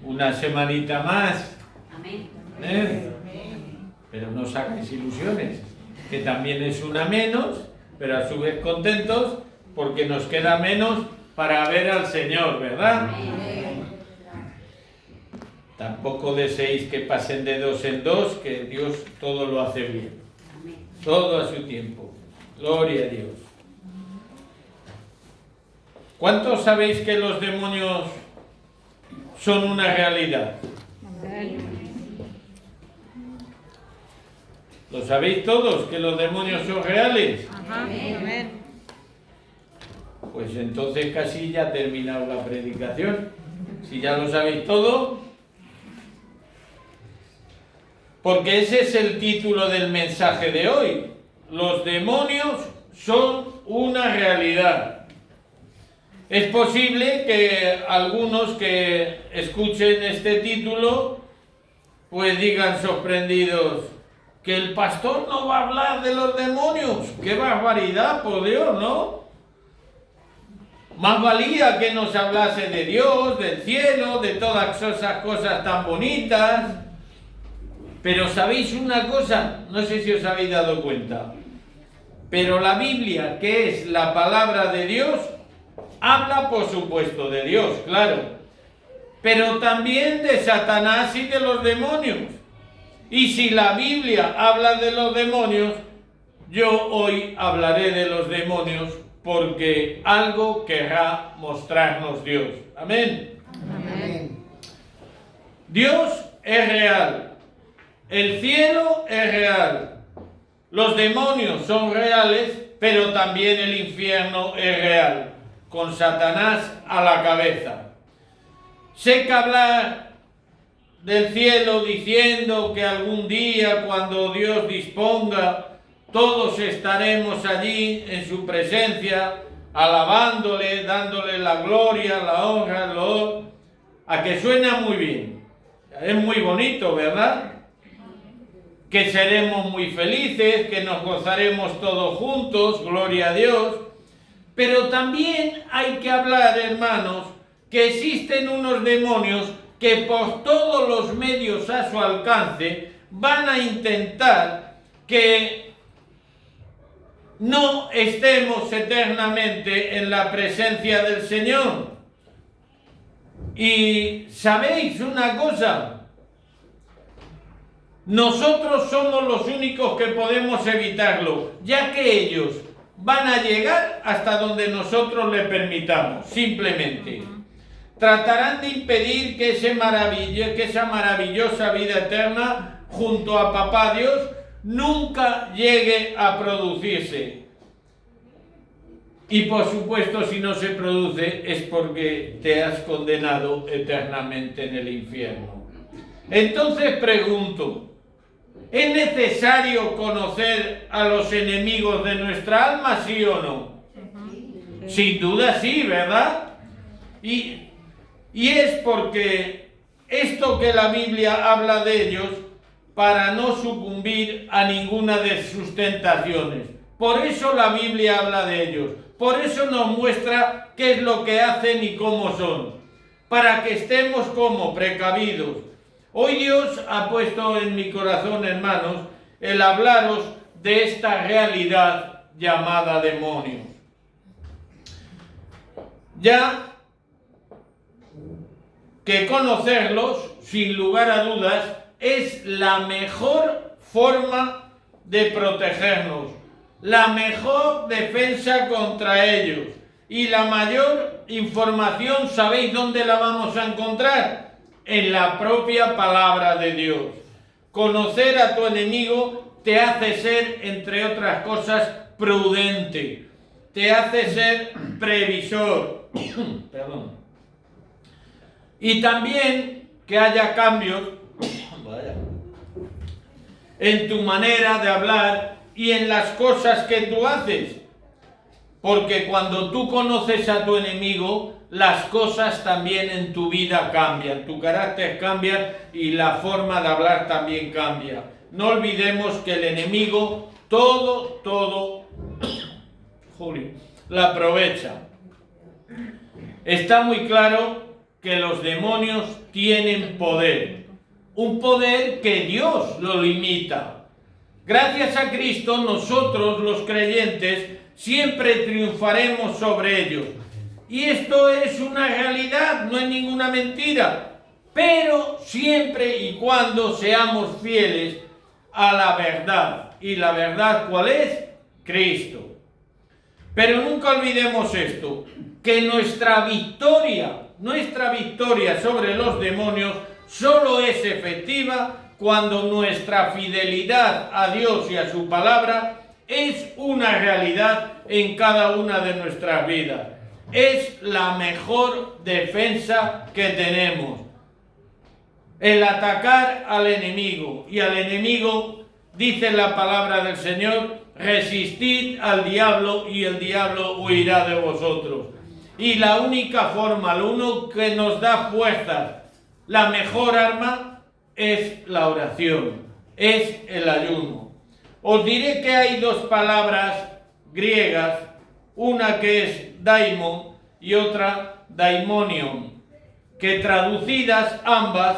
una semanita más. Amén. Pero no saquéis ilusiones, que también es una menos, pero a su vez contentos porque nos queda menos para ver al Señor, ¿verdad? Tampoco deseéis que pasen de dos en dos, que Dios todo lo hace bien. Todo a su tiempo. Gloria a Dios. ¿Cuántos sabéis que los demonios son una realidad? ¿Lo sabéis todos, que los demonios son reales? Amén. Pues entonces casi ya ha terminado la predicación. Si ya lo sabéis todo. Porque ese es el título del mensaje de hoy. Los demonios son una realidad. Es posible que algunos que escuchen este título pues digan sorprendidos que el pastor no va a hablar de los demonios. ¡Qué barbaridad, por Dios!, ¿no? Más valía que nos hablase de Dios, del cielo, de todas esas cosas tan bonitas. Pero ¿sabéis una cosa? No sé si os habéis dado cuenta. Pero la Biblia, que es la palabra de Dios, habla por supuesto de Dios, claro. Pero también de Satanás y de los demonios. Y si la Biblia habla de los demonios, yo hoy hablaré de los demonios porque algo querrá mostrarnos Dios. Amén. Amén. Dios es real. El cielo es real. Los demonios son reales, pero también el infierno es real, con Satanás a la cabeza. Sé que hablar del cielo diciendo que algún día, cuando Dios disponga, todos estaremos allí en su presencia, alabándole, dándole la gloria, la honra, el loor, a que suena muy bien. Es muy bonito, ¿verdad? Que seremos muy felices, que nos gozaremos todos juntos, gloria a Dios. Pero también hay que hablar, hermanos, que existen unos demonios que por todos los medios a su alcance van a intentar que no estemos eternamente en la presencia del Señor. Y ¿sabéis una cosa? Nosotros somos los únicos que podemos evitarlo, ya que ellos van a llegar hasta donde nosotros le permitamos, simplemente. Tratarán de impedir que esa maravillosa vida eterna junto a Papá Dios nunca llegue a producirse. Y por supuesto, si no se produce es porque te has condenado eternamente en el infierno. Entonces pregunto, ¿es necesario conocer a los enemigos de nuestra alma, sí o no? Sin duda sí, ¿verdad? Y es porque esto que la Biblia habla de ellos para no sucumbir a ninguna de sus tentaciones. Por eso la Biblia habla de ellos. Por eso nos muestra qué es lo que hacen y cómo son. Para que estemos como precavidos. Hoy Dios ha puesto en mi corazón, hermanos, el hablaros de esta realidad llamada demonios. Ya que conocerlos, sin lugar a dudas, es la mejor forma de protegernos, la mejor defensa contra ellos. Y la mayor información, ¿sabéis dónde la vamos a encontrar? En la propia palabra de Dios. Conocer a tu enemigo te hace ser, entre otras cosas, prudente, te hace ser previsor. Perdón. Y también que haya cambios en tu manera de hablar y en las cosas que tú haces. Porque cuando tú conoces a tu enemigo, las cosas también en tu vida cambian, tu carácter cambia y la forma de hablar también cambia. No olvidemos que el enemigo todo la aprovecha. Está muy claro que los demonios tienen poder, un poder que Dios lo limita. Gracias a Cristo, nosotros los creyentes siempre triunfaremos sobre ellos. Y esto es una realidad, no es ninguna mentira, pero siempre y cuando seamos fieles a la verdad. ¿Y la verdad cuál es? Cristo. Pero nunca olvidemos esto, que nuestra victoria sobre los demonios solo es efectiva cuando nuestra fidelidad a Dios y a su palabra es una realidad en cada una de nuestras vidas. Es la mejor defensa que tenemos. El atacar al enemigo. Y al enemigo, dice la palabra del Señor, resistid al diablo y el diablo huirá de vosotros. Y la única forma, lo único que nos da fuerzas, la mejor arma, es la oración, es el ayuno. Os diré que hay dos palabras griegas, una que es daimon y otra daimonion, que traducidas ambas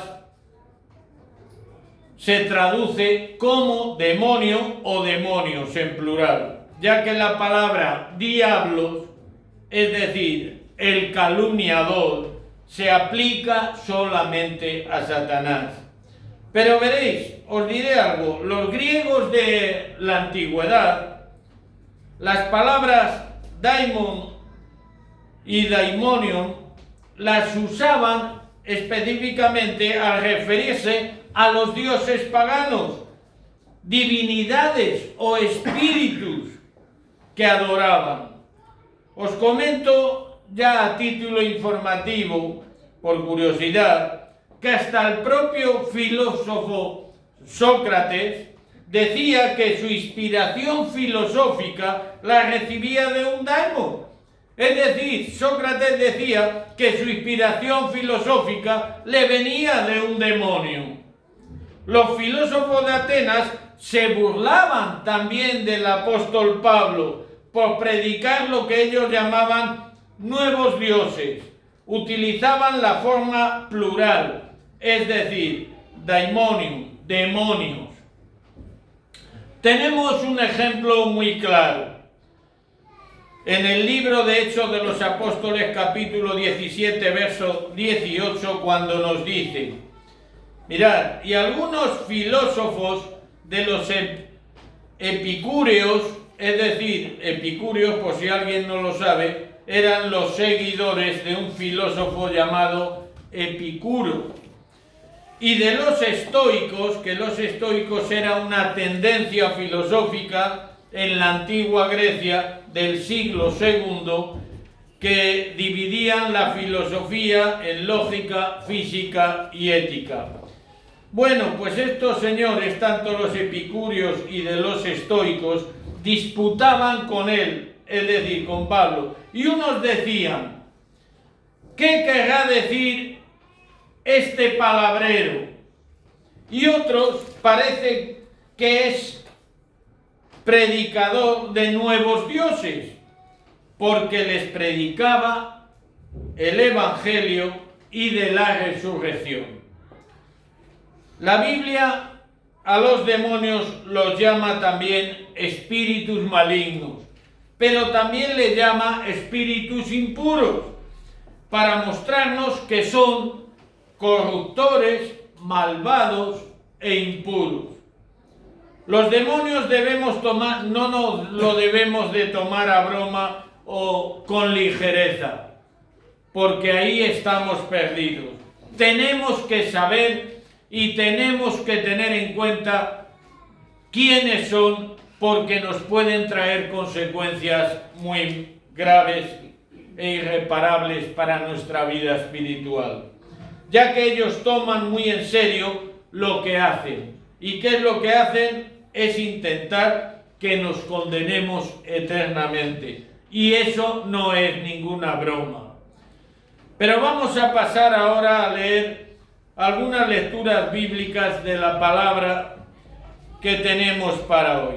se traduce como demonio o demonios en plural, ya que la palabra diablos, es decir, el calumniador, se aplica solamente a Satanás. Pero veréis, os diré algo, los griegos de la antigüedad, las palabras daimon y daimonion las usaban específicamente al referirse a los dioses paganos, divinidades o espíritus que adoraban. Os comento ya a título informativo, por curiosidad, que hasta el propio filósofo Sócrates decía que su inspiración filosófica la recibía de un daimon. Es decir, Sócrates decía que su inspiración filosófica le venía de un demonio. Los filósofos de Atenas se burlaban también del apóstol Pablo por predicar lo que ellos llamaban nuevos dioses. Utilizaban la forma plural, es decir, daimonium, demonios. Tenemos un ejemplo muy claro. En el libro de Hechos de los Apóstoles, capítulo 17, verso 18, cuando nos dice: mirad, y algunos filósofos de los epicúreos, es decir, epicúreos, por si alguien no lo sabe, eran los seguidores de un filósofo llamado Epicuro. Y de los estoicos, que los estoicos era una tendencia filosófica en la antigua Grecia del siglo II, que dividían la filosofía en lógica, física y ética. Bueno, pues estos señores, tanto los epicúreos y de los estoicos, disputaban con él, es decir, con Pablo, y unos decían: ¿qué querrá decir este palabrero? Y otros parece que es predicador de nuevos dioses, porque les predicaba el Evangelio y de la resurrección. La Biblia a los demonios los llama también espíritus malignos, pero también le llama espíritus impuros, para mostrarnos que son corruptores, malvados e impuros. Los demonios no nos lo debemos de tomar a broma o con ligereza, porque ahí estamos perdidos. Tenemos que saber y tenemos que tener en cuenta quiénes son, porque nos pueden traer consecuencias muy graves e irreparables para nuestra vida espiritual, ya que ellos toman muy en serio lo que hacen. ¿Y qué es lo que hacen? Es intentar que nos condenemos eternamente. Y eso no es ninguna broma. Pero vamos a pasar ahora a leer algunas lecturas bíblicas de la palabra que tenemos para hoy.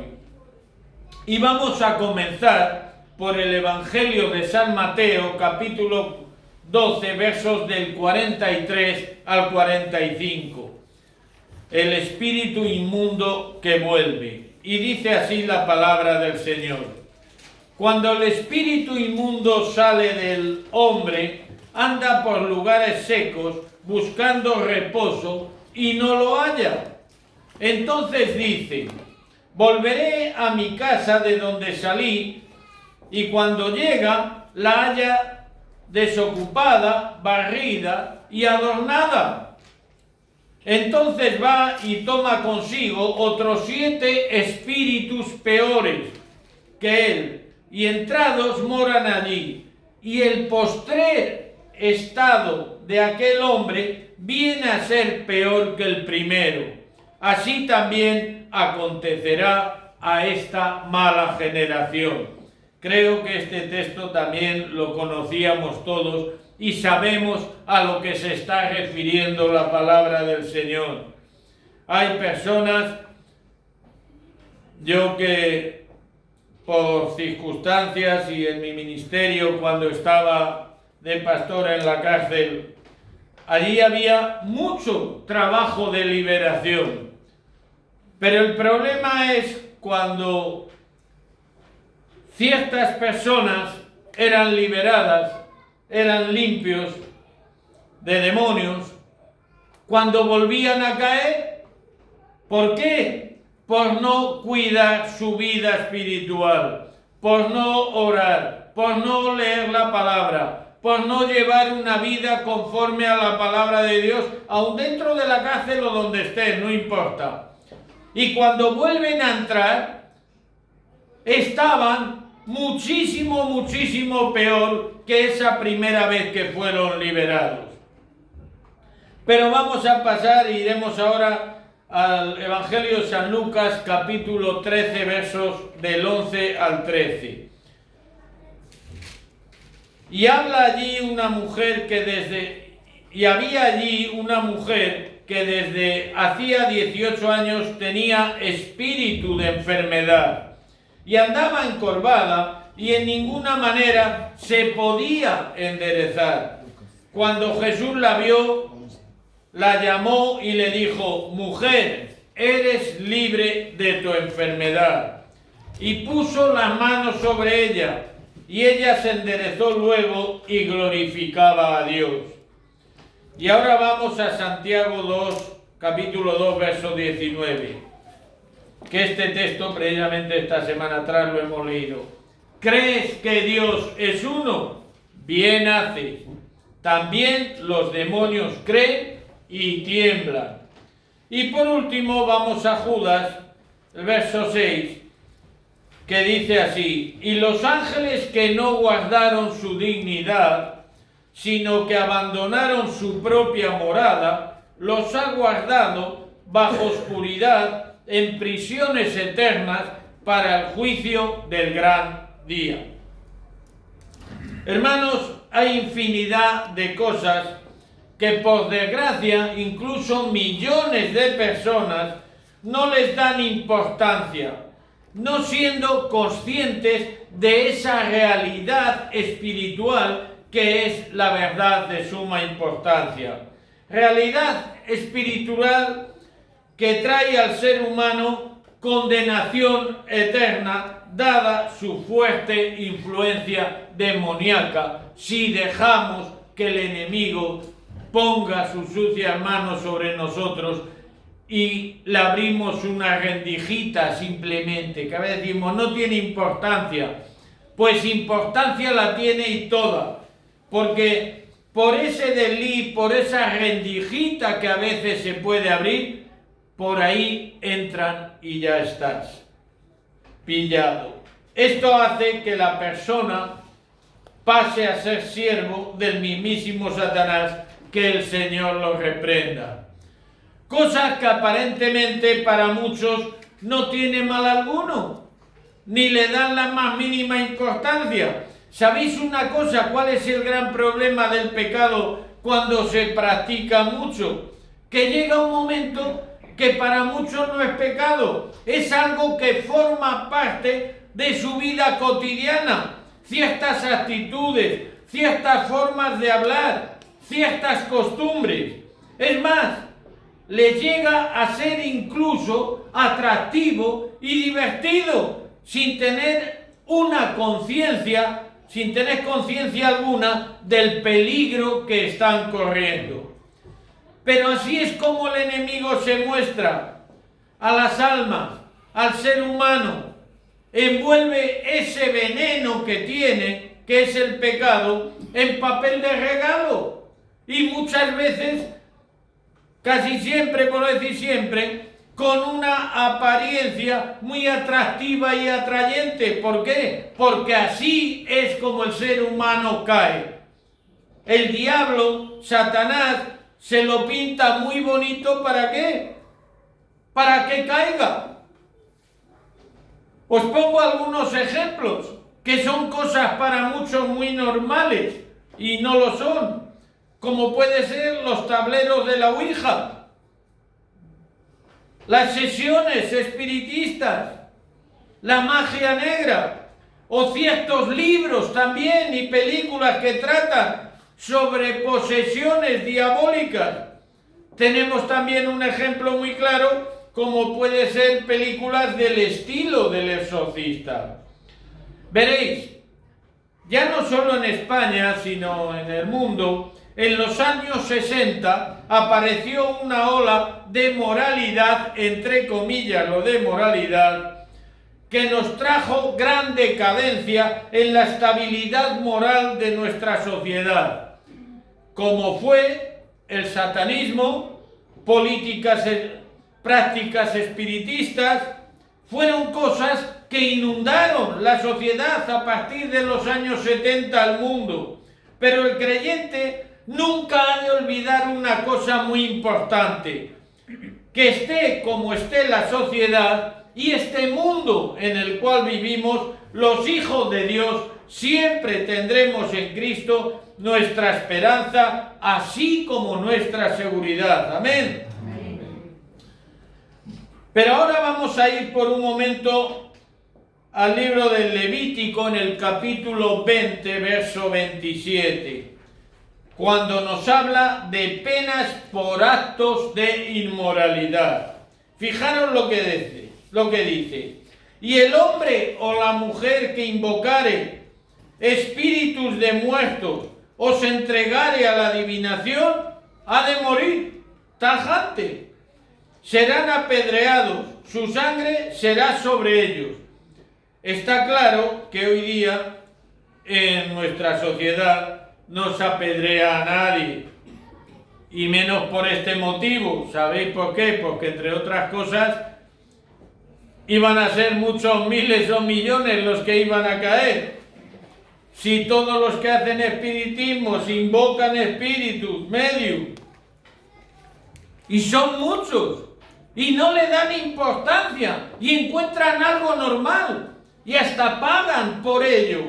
Y vamos a comenzar por el Evangelio de San Mateo, capítulo 12, versos del 43 al 45. El espíritu inmundo que vuelve. Y dice así la palabra del Señor. Cuando el espíritu inmundo sale del hombre, anda por lugares secos buscando reposo y no lo halla. Entonces dice: volveré a mi casa de donde salí, y cuando llega la halla desocupada, barrida y adornada. Entonces va y toma consigo otros 7 espíritus peores que él, y entrados moran allí. Y el postrer estado de aquel hombre viene a ser peor que el primero. Así también acontecerá a esta mala generación. Creo que este texto también lo conocíamos todos y sabemos a lo que se está refiriendo la palabra del Señor. Hay personas, yo que por circunstancias y en mi ministerio cuando estaba de pastor en la cárcel, allí había mucho trabajo de liberación. Pero el problema es cuando ciertas personas eran liberadas, eran limpios de demonios, cuando volvían a caer. ¿Por qué? Por no cuidar su vida espiritual, por no orar, por no leer la palabra, por no llevar una vida conforme a la palabra de Dios, aun dentro de la cárcel o donde estén, no importa. Y cuando vuelven a entrar, estaban muchísimo peor que esa primera vez que fueron liberados. Pero vamos a pasar e iremos ahora al Evangelio de San Lucas, capítulo 13, versos del 11 al 13. Y habla allí una mujer había allí una mujer que desde hacía 18 años tenía espíritu de enfermedad y andaba encorvada y en ninguna manera se podía enderezar. Cuando Jesús la vio, la llamó y le dijo: mujer, eres libre de tu enfermedad. Y puso las manos sobre ella, y ella se enderezó luego y glorificaba a Dios. Y ahora vamos a Santiago 2, capítulo 2, verso 19. Que este texto precisamente esta semana atrás lo hemos leído. ¿Crees que Dios es uno? Bien haces. También los demonios creen y tiemblan. Y por último vamos a Judas, el verso 6, que dice así: y los ángeles que no guardaron su dignidad, sino que abandonaron su propia morada, los ha guardado bajo oscuridad en prisiones eternas para el juicio del gran día. Hermanos, hay infinidad de cosas que por desgracia incluso millones de personas no les dan importancia, no siendo conscientes de esa realidad espiritual que es la verdad de suma importancia. Realidad espiritual que trae al ser humano condenación eterna, dada su fuerte influencia demoníaca, si dejamos que el enemigo ponga sus sucias manos sobre nosotros y le abrimos una rendijita simplemente, que a veces decimos no tiene importancia. Pues importancia la tiene y toda, porque por ese desliz, por esa rendijita que a veces se puede abrir, por ahí entran y ya estás pillado. Esto hace que la persona pase a ser siervo del mismísimo Satanás, que el Señor lo reprenda. Cosas que aparentemente para muchos no tiene mal alguno, ni le dan la más mínima importancia. ¿Sabéis una cosa? ¿Cuál es el gran problema del pecado cuando se practica mucho? Que llega un momento que para muchos no es pecado, es algo que forma parte de su vida cotidiana. Ciertas actitudes, ciertas formas de hablar, ciertas costumbres. Es más, les llega a ser incluso atractivo y divertido, sin tener conciencia alguna del peligro que están corriendo. Pero así es como el enemigo se muestra a las almas, al ser humano. Envuelve ese veneno que tiene, que es el pecado, en papel de regalo. Y muchas veces, casi siempre, por no decir siempre, con una apariencia muy atractiva y atrayente. ¿Por qué? Porque así es como el ser humano cae. El diablo, Satanás, se lo pinta muy bonito. ¿Para qué? Para que caiga. Os pongo algunos ejemplos, que son cosas para muchos muy normales, y no lo son. Como puede ser los tableros de la Ouija, las sesiones espiritistas, la magia negra, o ciertos libros también y películas que tratan sobre posesiones diabólicas. Tenemos también un ejemplo muy claro, como puede ser películas del estilo del Exorcista. Veréis, ya no solo en España, sino en el mundo, en los años 60 apareció una ola de moralidad, entre comillas lo de moralidad, que nos trajo gran decadencia en la estabilidad moral de nuestra sociedad, como fue el satanismo, prácticas espiritistas. Fueron cosas que inundaron la sociedad a partir de los años 70 al mundo. Pero el creyente nunca ha de olvidar una cosa muy importante: que esté como esté la sociedad y este mundo en el cual vivimos, los hijos de Dios siempre tendremos en Cristo nuestra esperanza, así como nuestra seguridad. Amén. Pero ahora vamos a ir por un momento al libro del Levítico, en el capítulo 20, verso 27, cuando nos habla de penas por actos de inmoralidad. Fijaros lo que dice: y el hombre o la mujer que invocare espíritus de muertos o se entregare a la adivinación, ha de morir tajante. Serán apedreados, su sangre será sobre ellos. Está claro que hoy día en nuestra sociedad no se apedrea a nadie, y menos por este motivo. ¿Sabéis por qué? Porque entre otras cosas iban a ser muchos miles o millones los que iban a caer. Si todos los que hacen espiritismo se invocan espíritus, medium, y son muchos, y no le dan importancia, y encuentran algo normal, y hasta pagan por ello.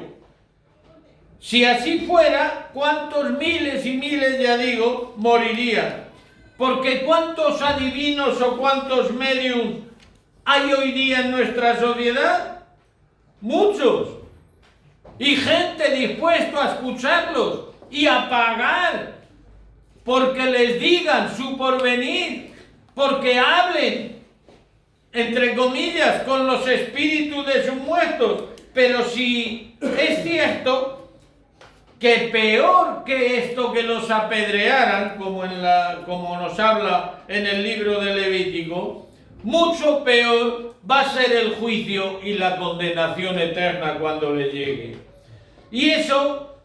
Si así fuera, ¿cuántos miles y miles, ya digo, morirían? Porque ¿cuántos adivinos o cuántos mediums hay hoy día en nuestra sociedad? Muchos. Y gente dispuesta a escucharlos y a pagar porque les digan su porvenir, porque hablen, entre comillas, con los espíritus de sus muertos. Pero si es cierto que peor que esto, que los apedrearan, como nos habla en el libro de Levítico, mucho peor va a ser el juicio y la condenación eterna cuando le llegue. Y eso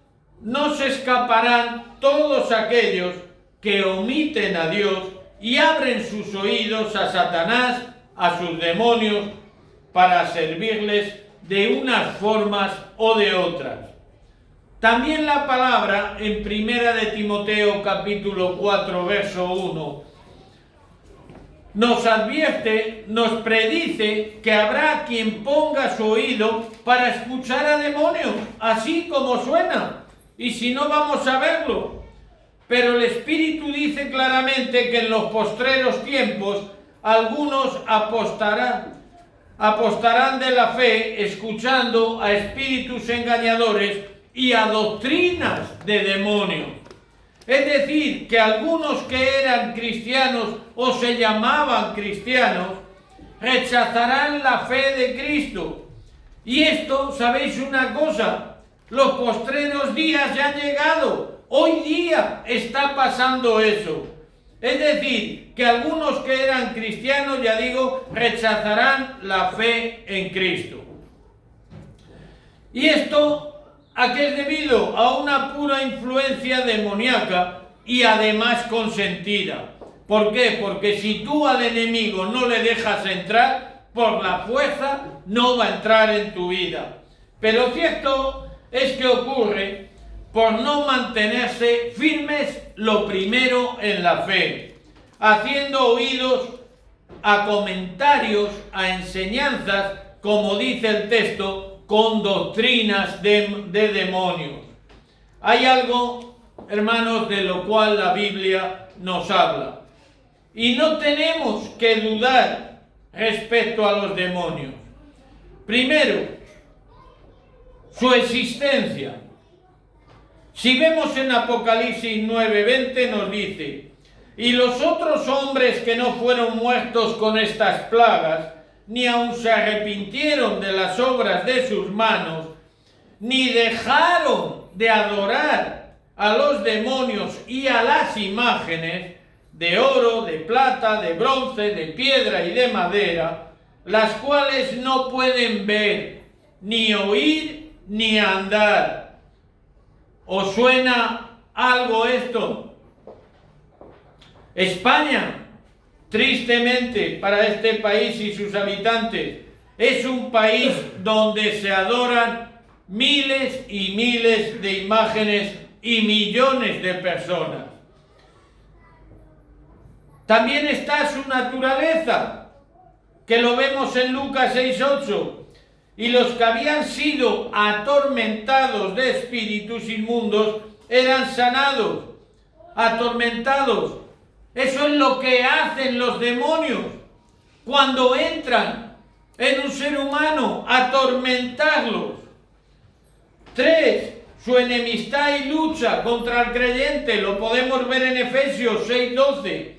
no se escaparán todos aquellos que omiten a Dios y abren sus oídos a Satanás, a sus demonios, para servirles de unas formas o de otras. También la palabra en 1 de Timoteo capítulo 4 verso 1 nos advierte, nos predice que habrá quien ponga su oído para escuchar a demonios, así como suena, y si no, vamos a verlo. Pero el Espíritu dice claramente que en los postreros tiempos algunos apostarán de la fe, escuchando a espíritus engañadores y a doctrinas de demonios. Es decir, que algunos que eran cristianos o se llamaban cristianos rechazarán la fe de Cristo. Y esto, ¿sabéis una cosa? Los postreros días ya han llegado. Hoy día está pasando eso. Es decir, que algunos que eran cristianos, ya digo, rechazarán la fe en Cristo. ¿Y esto a qué es debido? A una pura influencia demoníaca y además consentida. ¿Por qué? Porque si tú al enemigo no le dejas entrar, por la fuerza no va a entrar en tu vida. Pero cierto es que ocurre por no mantenerse firmes lo primero en la fe, haciendo oídos a comentarios, a enseñanzas, como dice el texto, con doctrinas de demonios. Hay algo, hermanos, de lo cual la Biblia nos habla. Y no tenemos que dudar respecto a los demonios. Primero, su existencia. Si vemos en Apocalipsis 9:20 nos dice: y los otros hombres que no fueron muertos con estas plagas, ni aun se arrepintieron de las obras de sus manos, ni dejaron de adorar a los demonios y a las imágenes de oro, de plata, de bronce, de piedra y de madera, las cuales no pueden ver, ni oír, ni andar. ¿Os suena algo esto? España, tristemente para este país y sus habitantes, es un país donde se adoran miles y miles de imágenes y millones de personas. También está su naturaleza, que lo vemos en Lucas 6:8. Y los que habían sido atormentados de espíritus inmundos eran sanados. Atormentados. Eso es lo que hacen los demonios cuando entran en un ser humano, atormentarlos. 3. Su enemistad y lucha contra el creyente, lo podemos ver en Efesios 6:12.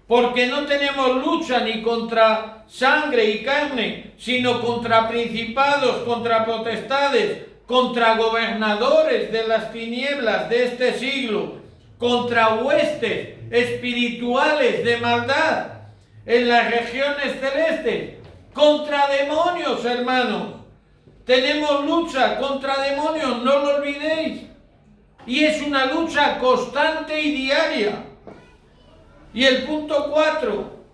Porque no tenemos lucha ni contra sangre y carne, sino contra principados, contra potestades, contra gobernadores de las tinieblas de este siglo, contra huestes espirituales de maldad en las regiones celestes, contra demonios, hermanos. Tenemos lucha contra demonios, no lo olvidéis. Y es una lucha constante y diaria. Y el punto 4,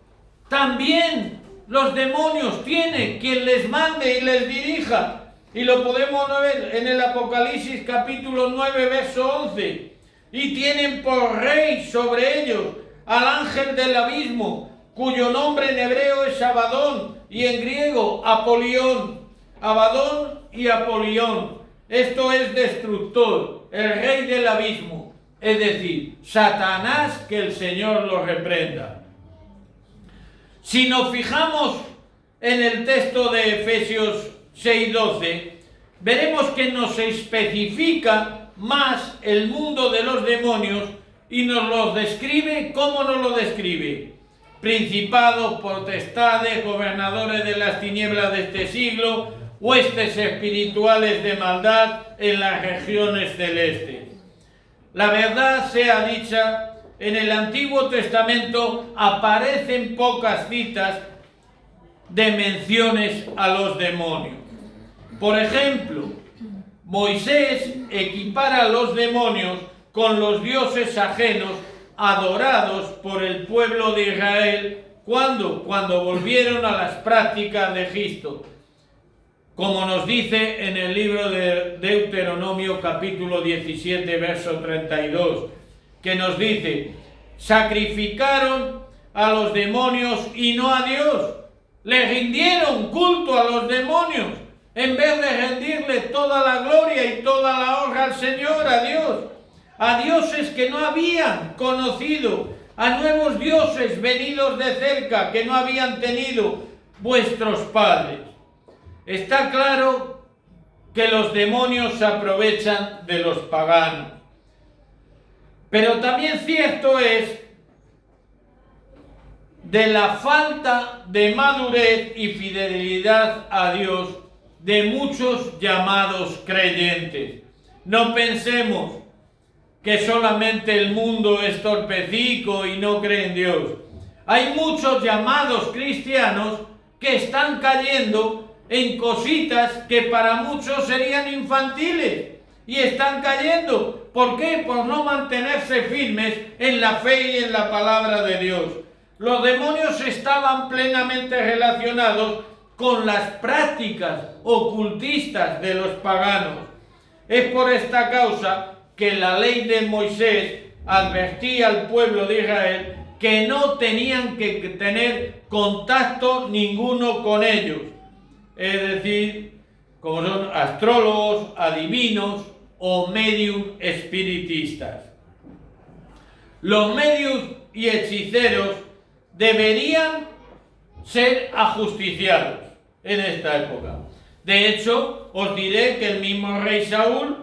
también los demonios tienen quien les mande y les dirija. Y lo podemos ver en el Apocalipsis capítulo 9, verso 11. Y tienen por rey sobre ellos al ángel del abismo, cuyo nombre en hebreo es Abadón y en griego Apolión. Abadón y Apolión. Esto es destructor, el rey del abismo. Es decir, Satanás, que el Señor lo reprenda. Si nos fijamos en el texto de Efesios 6:12, veremos que nos especifica más el mundo de los demonios y nos lo describe. ¿Cómo nos lo describe? Principados, potestades, gobernadores de las tinieblas de este siglo, huestes espirituales de maldad en las regiones celestes. La verdad sea dicha, en el Antiguo Testamento aparecen pocas citas de menciones a los demonios. Por ejemplo, Moisés equipara a los demonios con los dioses ajenos adorados por el pueblo de Israel cuando volvieron a las prácticas de Egipto, como nos dice en el libro de Deuteronomio capítulo 17, verso 32, que nos dice: sacrificaron a los demonios y no a Dios. Le rindieron culto a los demonios en vez de rendirle toda la gloria y toda la honra al Señor, a dioses que no habían conocido, a nuevos dioses venidos de cerca que no habían tenido vuestros padres. Está claro que los demonios se aprovechan de los paganos. Pero también cierto es de la falta de madurez y fidelidad a Dios de muchos llamados creyentes. No pensemos que solamente el mundo es torpecico y no cree en Dios. Hay muchos llamados cristianos que están cayendo en cositas que para muchos serían infantiles y están cayendo. ¿Por qué? Por no mantenerse firmes en la fe y en la palabra de Dios. Los demonios estaban plenamente relacionados con las prácticas ocultistas de los paganos. Es por esta causa que la ley de Moisés advertía al pueblo de Israel que no tenían que tener contacto ninguno con ellos. Es decir, como son astrólogos, adivinos o medium espiritistas. Los medios y hechiceros deberían ser ajusticiados en esta época. De hecho, os diré que el mismo rey Saúl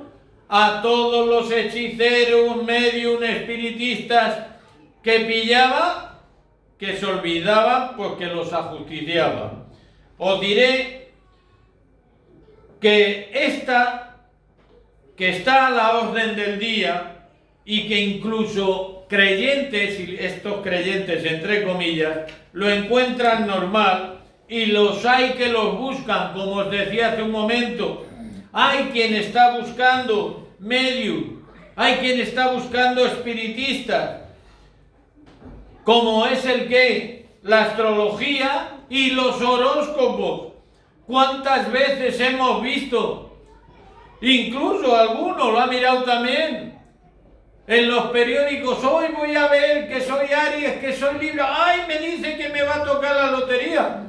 a todos los hechiceros, medium, espiritistas que pillaba, que se olvidaban porque los ajusticiaban. Os diré que está a la orden del día y que incluso creyentes, y estos creyentes entre comillas, lo encuentran normal y los hay que los buscan, como os decía hace un momento. Hay quien está buscando medium, hay quien está buscando espiritistas, como es el que la astrología y los horóscopos. ¿Cuántas veces hemos visto? Incluso alguno lo ha mirado también en los periódicos. Hoy voy a ver que soy Aries, que soy Libra. ¡Ay, me dice que me va a tocar la lotería!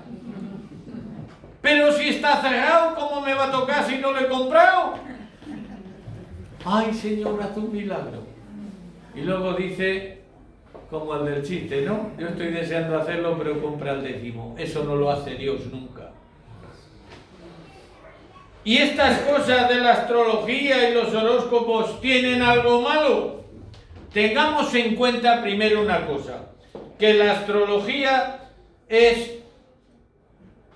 Pero si está cerrado, ¿cómo me va a tocar si no lo he comprado? ¡Ay, Señor, haz un milagro! Y luego dice, como el del chiste, ¿no? Yo estoy deseando hacerlo, pero compra el décimo. Eso no lo hace Dios nunca. ¿Y estas cosas de la astrología y los horóscopos tienen algo malo? Tengamos en cuenta primero una cosa, que la astrología es,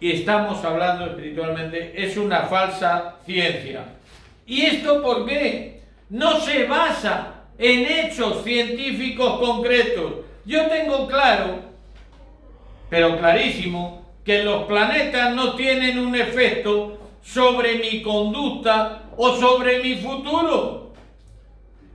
y estamos hablando espiritualmente, es una falsa ciencia. ¿Y esto por qué? No se basa en hechos científicos concretos. Yo tengo claro, pero clarísimo, que los planetas no tienen un efecto sobre mi conducta o sobre mi futuro.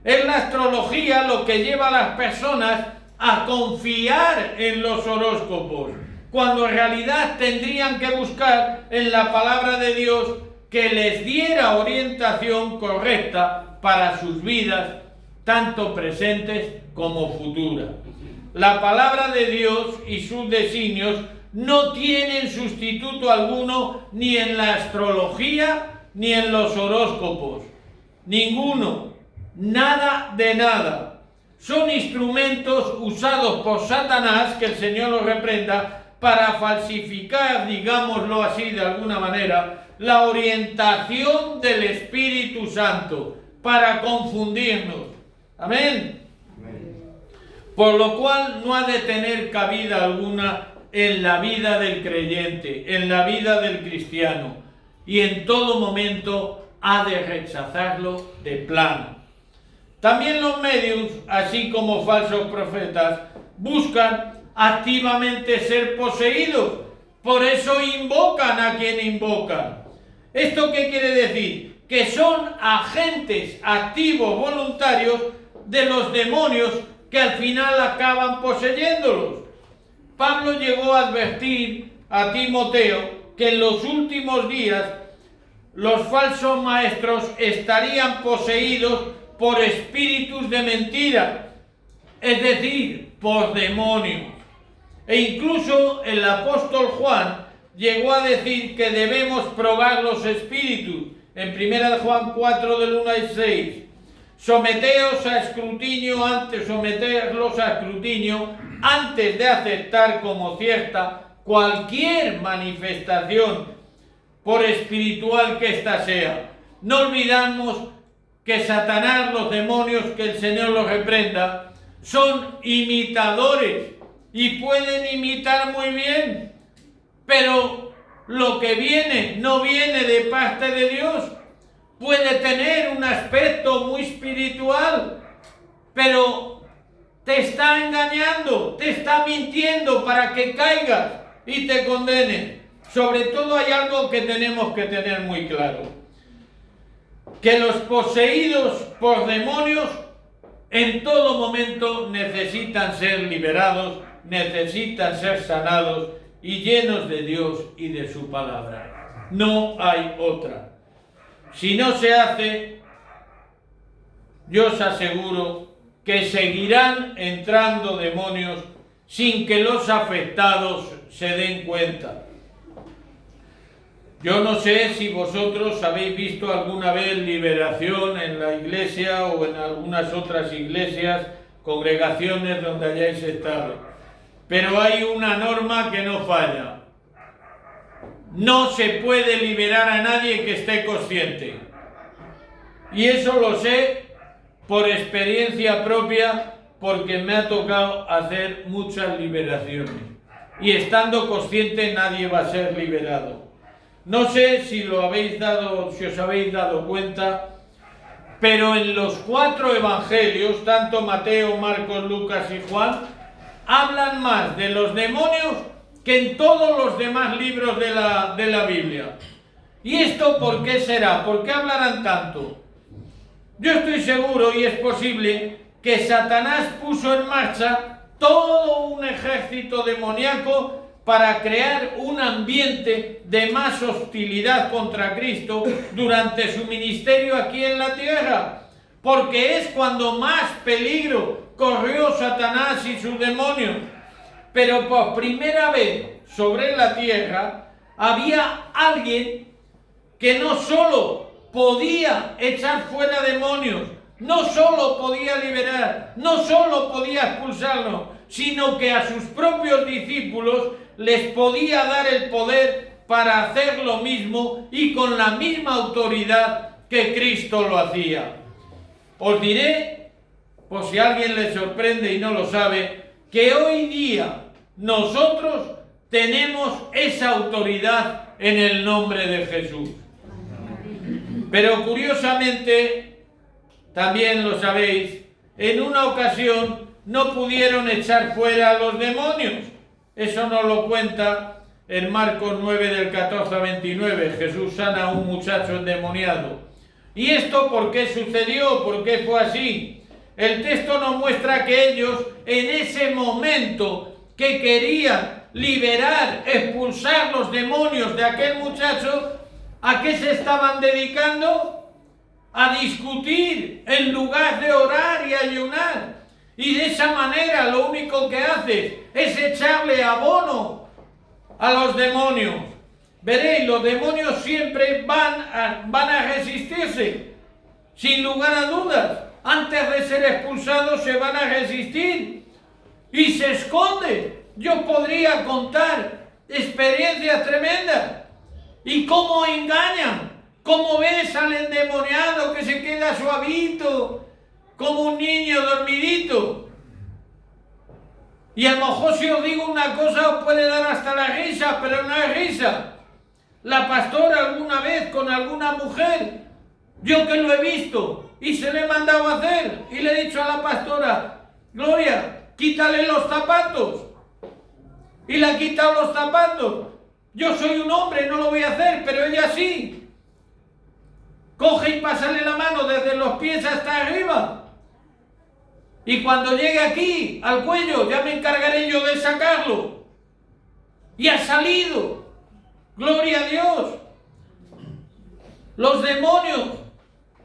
Es la astrología lo que lleva a las personas a confiar en los horóscopos, cuando en realidad tendrían que buscar en la palabra de Dios que les diera orientación correcta para sus vidas, tanto presentes como futuras. La palabra de Dios y sus designios no tienen sustituto alguno ni en la astrología ni en los horóscopos. Ninguno. Nada de nada. Son instrumentos usados por Satanás, que el Señor los reprenda, para falsificar, digámoslo así de alguna manera, la orientación del Espíritu Santo, para confundirnos. Amén. Por lo cual no ha de tener cabida alguna en la vida del creyente, en la vida del cristiano, y en todo momento ha de rechazarlo de plano. También los medios, así como falsos profetas, buscan activamente ser poseídos, por eso invocan a quien invocan. ¿Esto qué quiere decir? Que son agentes activos voluntarios de los demonios que al final acaban poseyéndolos. Pablo llegó a advertir a Timoteo que en los últimos días los falsos maestros estarían poseídos por espíritus de mentira, es decir, por demonios. E incluso el apóstol Juan llegó a decir que debemos probar los espíritus, en 1 Juan 4 del 1 al 6. Someterlos a escrutinio antes de aceptar como cierta cualquier manifestación, por espiritual que ésta sea, no olvidamos que Satanás, los demonios, que el Señor los reprenda, son imitadores y pueden imitar muy bien, pero lo que viene no viene de parte de Dios. Puede tener un aspecto muy espiritual, pero te está engañando, te está mintiendo para que caigas y te condenen. Sobre todo hay algo que tenemos que tener muy claro: que los poseídos por demonios en todo momento necesitan ser liberados, necesitan ser sanados y llenos de Dios y de su palabra. No hay otra. Si no se hace, yo os aseguro que seguirán entrando demonios sin que los afectados se den cuenta. Yo no sé si vosotros habéis visto alguna vez liberación en la iglesia o en algunas otras iglesias, congregaciones donde hayáis estado, pero hay una norma que no falla: no se puede liberar a nadie que esté consciente. Y eso lo sé por experiencia propia, porque me ha tocado hacer muchas liberaciones. Y estando consciente nadie va a ser liberado. No sé si os habéis dado cuenta, pero en los 4 evangelios, tanto Mateo, Marcos, Lucas y Juan, hablan más de los demonios que en todos los demás libros de la Biblia. ¿Y esto por qué será? ¿Por qué hablarán tanto? Yo estoy seguro, y es posible, que Satanás puso en marcha todo un ejército demoníaco para crear un ambiente de más hostilidad contra Cristo durante su ministerio aquí en la tierra, porque es cuando más peligro corrió Satanás y sus demonios. Pero por primera vez sobre la tierra había alguien que no solo podía echar fuera demonios, no solo podía liberar, no solo podía expulsarlos, sino que a sus propios discípulos les podía dar el poder para hacer lo mismo y con la misma autoridad que Cristo lo hacía. Os diré, por si alguien le sorprende y no lo sabe, que hoy día nosotros tenemos esa autoridad en el nombre de Jesús. Pero curiosamente, también lo sabéis, en una ocasión no pudieron echar fuera a los demonios. Eso nos lo cuenta en Marcos 9 del 14 a 29. Jesús sana a un muchacho endemoniado. ¿Y esto por qué sucedió? ¿Por qué fue así? El texto nos muestra que ellos, en ese momento que querían liberar, expulsar los demonios de aquel muchacho, ¿a qué se estaban dedicando? A discutir en lugar de orar y ayunar. Y de esa manera lo único que haces es echarle abono a los demonios. Veréis, los demonios siempre van a resistirse, sin lugar a dudas. Antes de ser expulsados se van a resistir y se esconden. Yo podría contar experiencias tremendas. ¿Y cómo engañan? ¿Cómo ves al endemoniado que se queda suavito, como un niño dormidito? Y a lo mejor si os digo una cosa os puede dar hasta la risa, pero no es risa. La pastora alguna vez con alguna mujer, yo que lo he visto y se le he mandado a hacer, y le he dicho a la pastora: Gloria, quítale los zapatos. Y le ha quitado los zapatos. Yo soy un hombre, no lo voy a hacer, pero ella sí. Coge y pásale la mano desde los pies hasta arriba. Y cuando llegue aquí, al cuello, ya me encargaré yo de sacarlo. Y ha salido. Gloria a Dios. Los demonios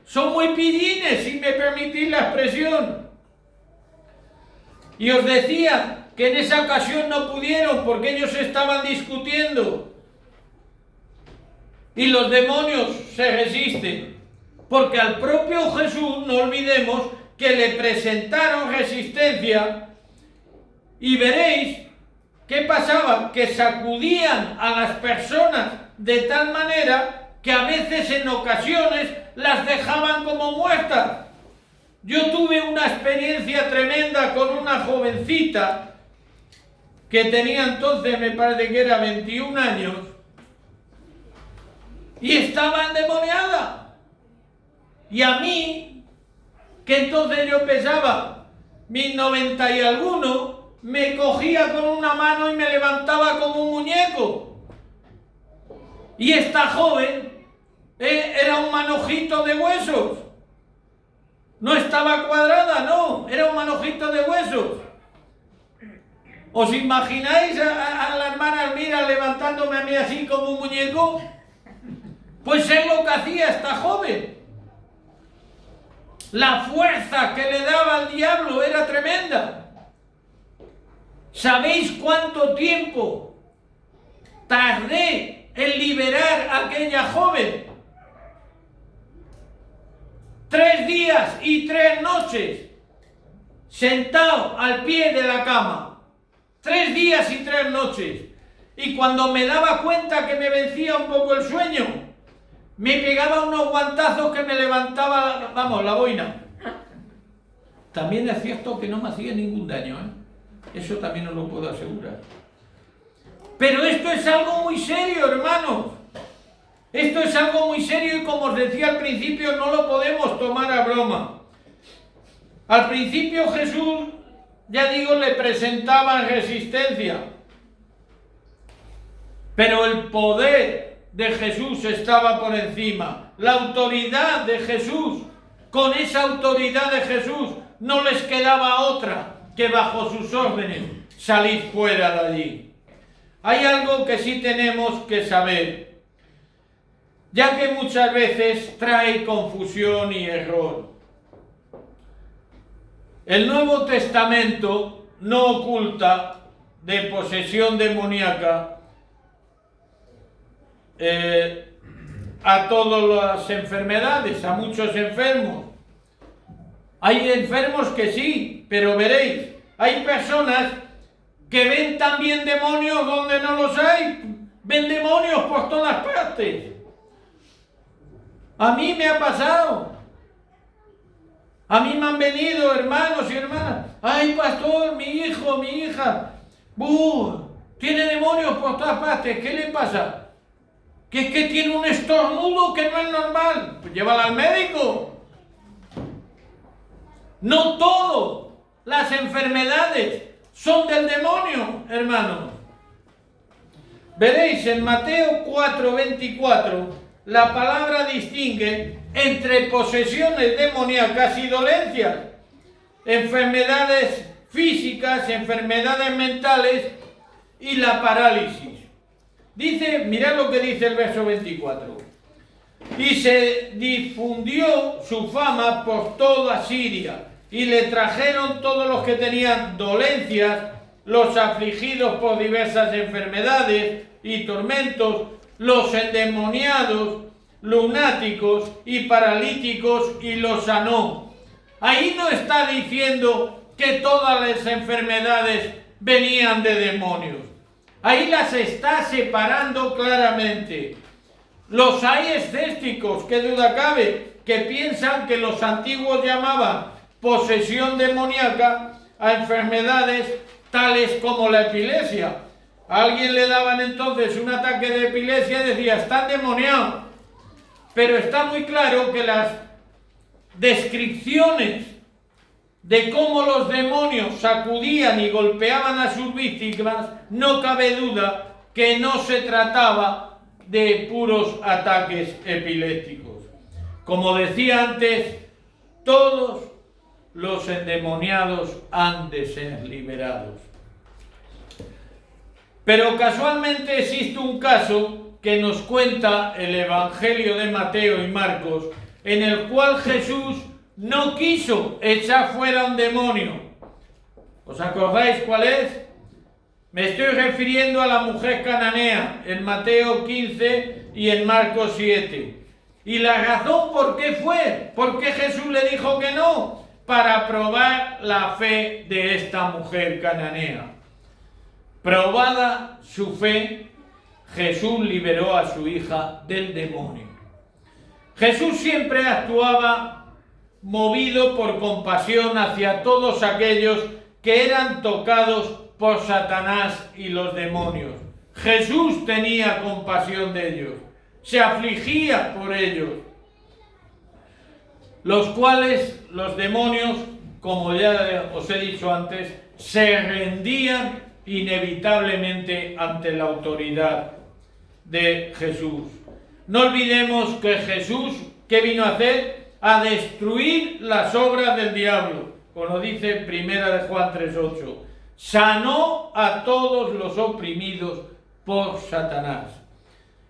son muy pillines, si me permitís la expresión. Y os decía que en esa ocasión no pudieron porque ellos estaban discutiendo. Y los demonios se resisten. Porque al propio Jesús, no olvidemos, que le presentaron resistencia, y veréis qué pasaba, que sacudían a las personas de tal manera que a veces, en ocasiones, las dejaban como muertas. Yo tuve una experiencia tremenda con una jovencita que tenía entonces, me parece que era 21 años, y estaba endemoniada. Y a mí, que entonces yo pesaba mis 90 y alguno, me cogía con una mano y me levantaba como un muñeco. Y esta joven era un manojito de huesos. No estaba cuadrada, no, era un manojito de huesos. ¿Os imagináis a la hermana Elmira levantándome a mí así como un muñeco? Pues es lo que hacía esta joven. La fuerza que le daba al diablo era tremenda. ¿Sabéis cuánto tiempo tardé en liberar a aquella joven? 3 días y 3 noches sentado al pie de la cama. 3 días y 3 noches. Y cuando me daba cuenta que me vencía un poco el sueño, me pegaba unos guantazos que me levantaba, vamos, la boina. También es cierto que no me hacía ningún daño, ¿eh? Eso también os lo puedo asegurar. Pero esto es algo muy serio, hermanos. Esto es algo muy serio y, como os decía al principio, no lo podemos tomar a broma. Al principio Jesús, ya digo, le presentaba resistencia. Pero el poder de Jesús estaba por encima. La autoridad de Jesús, con esa autoridad de Jesús, no les quedaba otra que bajo sus órdenes salir fuera de allí. Hay algo que sí tenemos que saber, ya que muchas veces trae confusión y error. El Nuevo Testamento no oculta de posesión demoníaca a todas las enfermedades, a muchos enfermos. Hay enfermos que sí, pero veréis, hay personas que ven también demonios donde no los hay. Ven demonios por todas partes. A mí me ha pasado. A mí me han venido hermanos y hermanas. Ay, pastor, mi hijo, mi hija. Tiene demonios por todas partes. ¿Qué le pasa? Que es que tiene un estornudo que no es normal. Pues llévala al médico. No todas las enfermedades son del demonio, hermanos. Veréis en Mateo 4:24, la palabra distingue entre posesiones demoníacas y dolencias, enfermedades físicas, enfermedades mentales y la parálisis. Dice, mirad lo que dice el verso 24. Y se difundió su fama por toda Siria, y le trajeron todos los que tenían dolencias, los afligidos por diversas enfermedades y tormentos, los endemoniados, lunáticos y paralíticos, y los sanó. Ahí no está diciendo que todas las enfermedades venían de demonios. Ahí las está separando claramente. Los hay escépticos, qué duda cabe, que piensan que los antiguos llamaban posesión demoníaca a enfermedades tales como la epilepsia. A alguien le daban entonces un ataque de epilepsia y decía, está endemoniado. Pero está muy claro que las descripciones de cómo los demonios sacudían y golpeaban a sus víctimas, no cabe duda que no se trataba de puros ataques epilépticos. Como decía antes, todos los endemoniados han de ser liberados. Pero casualmente existe un caso que nos cuenta el Evangelio de Mateo y Marcos, en el cual Jesús no quiso echar fuera un demonio. ¿Os acordáis cuál es? Me estoy refiriendo a la mujer cananea en Mateo 15 y en Marcos 7. Y la razón por qué fue, por qué Jesús le dijo que no, para probar la fe de esta mujer cananea. Probada su fe, Jesús liberó a su hija del demonio. Jesús siempre actuaba movido por compasión hacia todos aquellos que eran tocados por Satanás y los demonios. Jesús tenía compasión de ellos, se afligía por ellos, los cuales los demonios, como ya os he dicho antes, se rendían inevitablemente ante la autoridad de Jesús. No olvidemos que Jesús, ¿qué vino a hacer? A destruir las obras del diablo, como dice Primera de Juan 3:8. Sanó a todos los oprimidos por Satanás.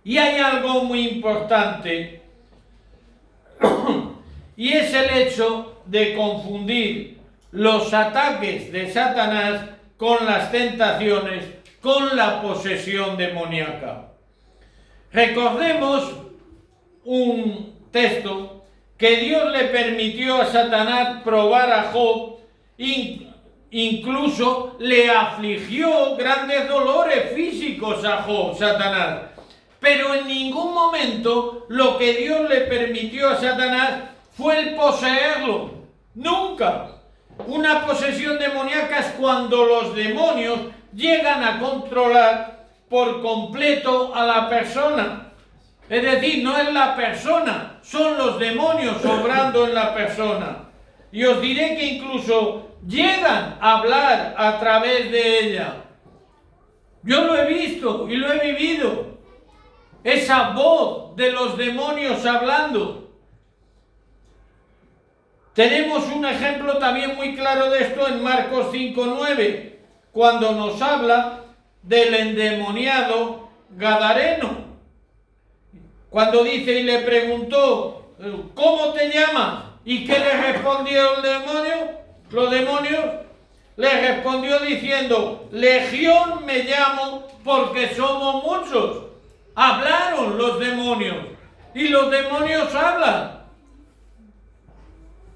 Y hay algo muy importante, y es el hecho de confundir los ataques de Satanás con las tentaciones, con la posesión demoníaca. Recordemos un texto que Dios le permitió a Satanás probar a Job, incluso le afligió grandes dolores físicos a Job, Satanás. Pero en ningún momento lo que Dios le permitió a Satanás fue el poseerlo. Nunca. Una posesión demoníaca es cuando los demonios llegan a controlar por completo a la persona. Es decir, no es la persona, son los demonios obrando en la persona. Y os diré que incluso llegan a hablar a través de ella. Yo lo he visto y lo he vivido. Esa voz de los demonios hablando. Tenemos un ejemplo también muy claro de esto en Marcos 5:9, cuando nos habla del endemoniado gadareno. Cuando dice y le preguntó, ¿cómo te llamas? ¿Y qué le respondió el demonio? Los demonios le respondió diciendo, Legión me llamo porque somos muchos. Hablaron los demonios y los demonios hablan.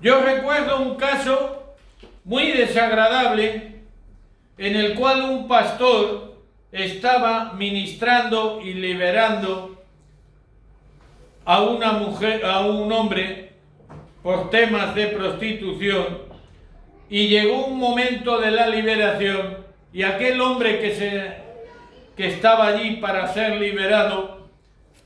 Yo recuerdo un caso muy desagradable en el cual un pastor estaba ministrando y liberando a una mujer, a un hombre por temas de prostitución, y llegó un momento de la liberación y aquel hombre que estaba allí para ser liberado,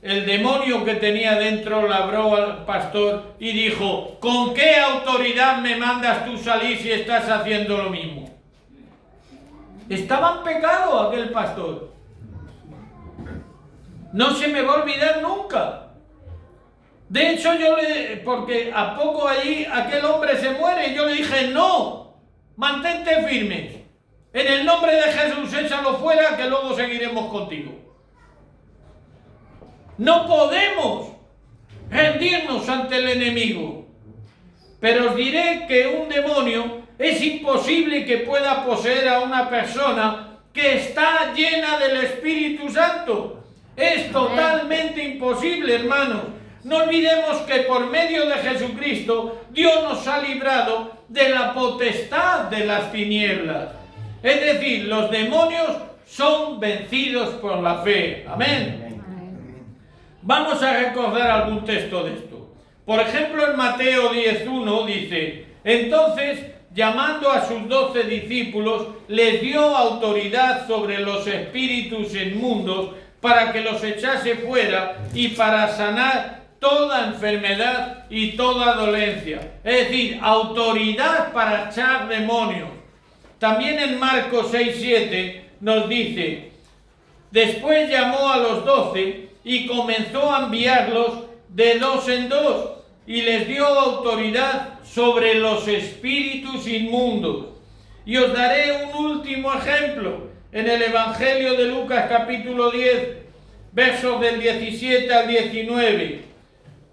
el demonio que tenía dentro labró al pastor y dijo, ¿con qué autoridad me mandas tú salir si estás haciendo lo mismo? Estaba en pecado aquel pastor. No se me va a olvidar nunca. De hecho, porque a poco allí aquel hombre se muere, y yo le dije, no, mantente firme. En el nombre de Jesús, échalo fuera, que luego seguiremos contigo. No podemos rendirnos ante el enemigo. Pero os diré que un demonio es imposible que pueda poseer a una persona que está llena del Espíritu Santo. Es totalmente imposible, hermanos. No olvidemos que por medio de Jesucristo Dios nos ha librado de la potestad de las tinieblas. Es decir, los demonios son vencidos por la fe. Amén. Vamos a recordar algún texto de esto. Por ejemplo, en Mateo 10:1 dice, entonces, llamando a sus 12 discípulos, les dio autoridad sobre los espíritus inmundos para que los echase fuera y para sanar toda enfermedad y toda dolencia. Es decir, autoridad para echar demonios. También en Marcos 6:7 nos dice, después llamó a los 12 y comenzó a enviarlos de dos en dos y les dio autoridad sobre los espíritus inmundos. Y os daré un último ejemplo en el Evangelio de Lucas capítulo 10, versos del 17 al 19,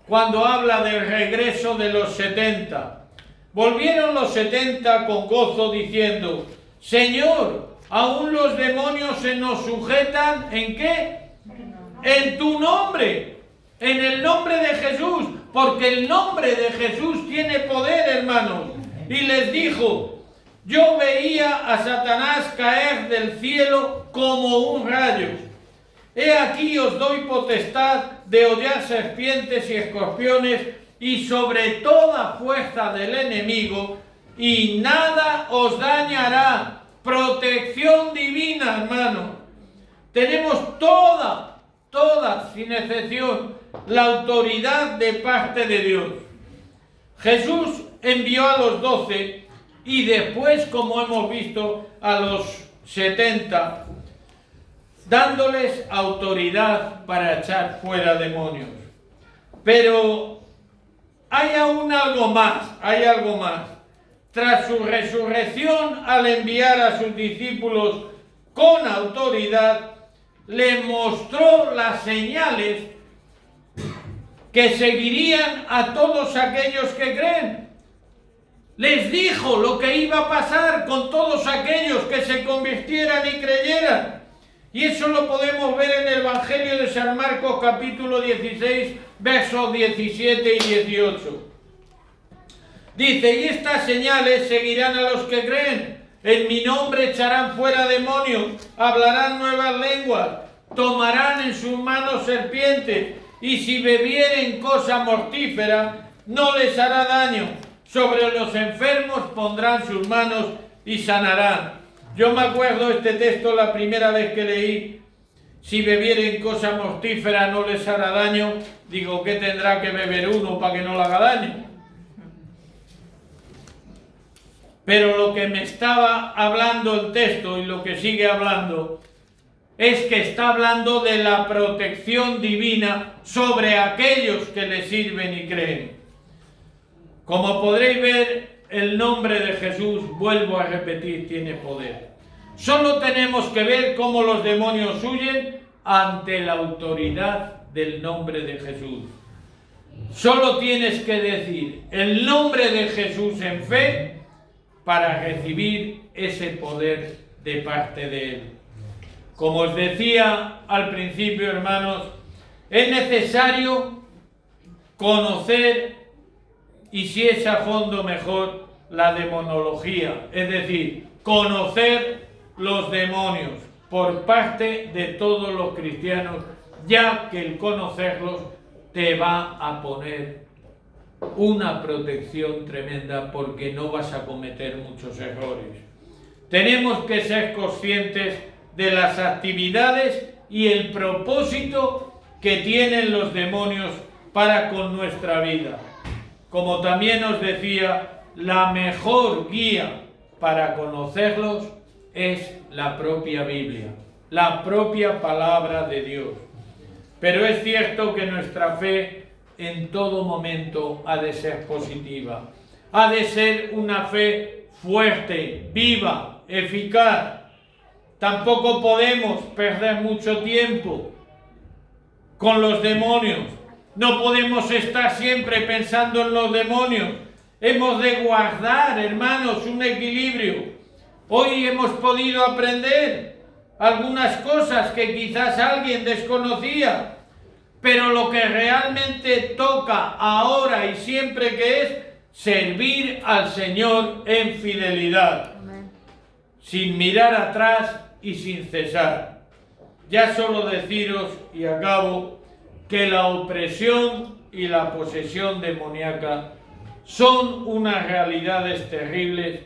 cuando habla del regreso de los 70. Volvieron los 70 con gozo diciendo, Señor, aún los demonios se nos sujetan, ¿en qué? En tu nombre, en el nombre de Jesús, porque el nombre de Jesús tiene poder, hermanos. Y les dijo, yo veía a Satanás caer del cielo como un rayo. He aquí os doy potestad de hollar serpientes y escorpiones y sobre toda fuerza del enemigo, y nada os dañará. Protección divina, hermanos. Tenemos toda, sin excepción, la autoridad de parte de Dios. Jesús envió a los 12 y después, como hemos visto, a los 70, dándoles autoridad para echar fuera demonios. Pero hay aún algo más, Tras su resurrección, al enviar a sus discípulos con autoridad, le mostró las señales que seguirían a todos aquellos que creen. Les dijo lo que iba a pasar con todos aquellos que se convirtieran y creyeran. Y eso lo podemos ver en el Evangelio de San Marcos, capítulo 16, versos 17 y 18. Dice: y estas señales seguirán a los que creen. En mi nombre echarán fuera demonios, hablarán nuevas lenguas, tomarán en sus manos serpientes, y si bebieren cosa mortífera, no les hará daño. Sobre los enfermos pondrán sus manos y sanarán. Yo me acuerdo este texto la primera vez que leí: si bebieren cosa mortífera no les hará daño. Digo, ¿qué tendrá que beber uno para que no le haga daño? Pero lo que me estaba hablando el texto, y lo que sigue hablando, es que está hablando de la protección divina sobre aquellos que le sirven y creen. Como podréis ver, el nombre de Jesús, vuelvo a repetir, tiene poder. Solo tenemos que ver cómo los demonios huyen ante la autoridad del nombre de Jesús. Solo tienes que decir el nombre de Jesús en fe para recibir ese poder de parte de Él. Como os decía al principio, hermanos, es necesario conocer, y si es a fondo mejor, la demonología, es decir, conocer los demonios por parte de todos los cristianos, ya que el conocerlos te va a poner una protección tremenda, porque no vas a cometer muchos errores. Tenemos que ser conscientes de las actividades y el propósito que tienen los demonios para con nuestra vida. Como también os decía, la mejor guía para conocerlos es la propia Biblia, la propia palabra de Dios. Pero es cierto que nuestra fe en todo momento ha de ser positiva, ha de ser una fe fuerte, viva, eficaz. Tampoco podemos perder mucho tiempo con los demonios. No podemos estar siempre pensando en los demonios. Hemos de guardar, hermanos, un equilibrio. Hoy hemos podido aprender algunas cosas que quizás alguien desconocía, pero lo que realmente toca ahora y siempre, que es servir al Señor en fidelidad, sin mirar atrás y sin cesar. Ya solo deciros, y acabo, que la opresión y la posesión demoníaca son unas realidades terribles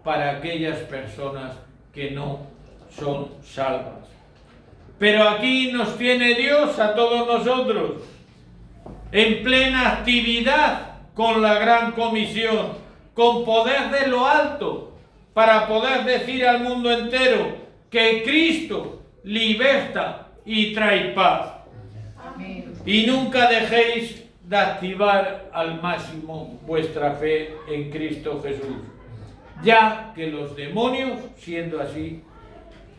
para aquellas personas que no son salvas. Pero aquí nos tiene Dios a todos nosotros en plena actividad con la gran comisión, con poder de lo alto, para poder decir al mundo entero que Cristo liberta y trae paz. Amén. Y nunca dejéis de activar al máximo vuestra fe en Cristo Jesús, ya que los demonios, siendo así,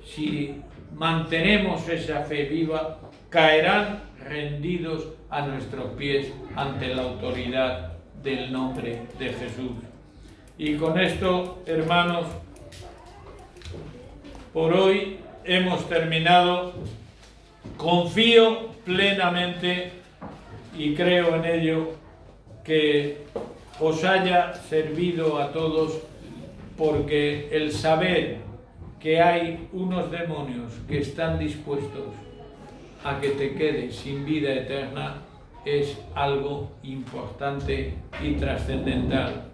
si mantenemos esa fe viva, caerán rendidos a nuestros pies ante la autoridad del nombre de Jesús. Y con esto, hermanos, por hoy hemos terminado. Confío plenamente y creo en ello que os haya servido a todos, porque el saber que hay unos demonios que están dispuestos a que te quedes sin vida eterna es algo importante y trascendental.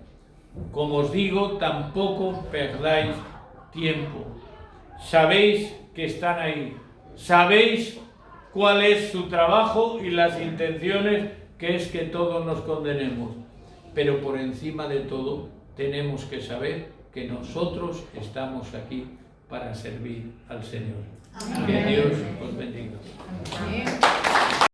Como os digo, tampoco perdáis tiempo. Sabéis que están ahí. Sabéis cuál es su trabajo y las intenciones, que es que todos nos condenemos. Pero por encima de todo, tenemos que saber que nosotros estamos aquí para servir al Señor. Amén. Que Dios os bendiga. Amén.